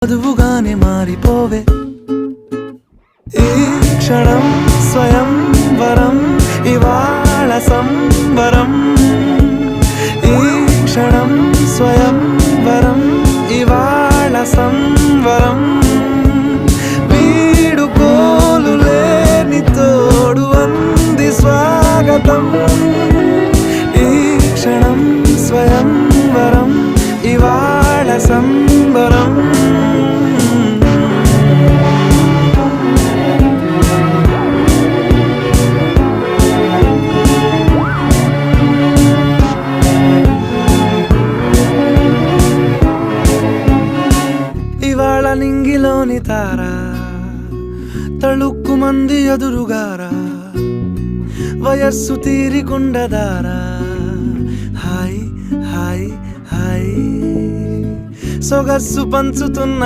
మధువుగానే మారిపోవే ఈ క్షణం స్వయం వరం ఇవాళ సంబరం ఈ క్షణం స్వయం వరం ఇవాళ సంవరం వీడుకోలు లేని తోడు అంది స్వాగతం ఈ క్షణం స్వయం వరం ఇవాళ సంబరం ఇవాళ నింగిలోని తారా తళుక్కు మంది ఎదురుగారా వయస్సు తీరికుండదారా హాయ్ హాయ్ హాయ్ సొగస్సు పంచుతున్న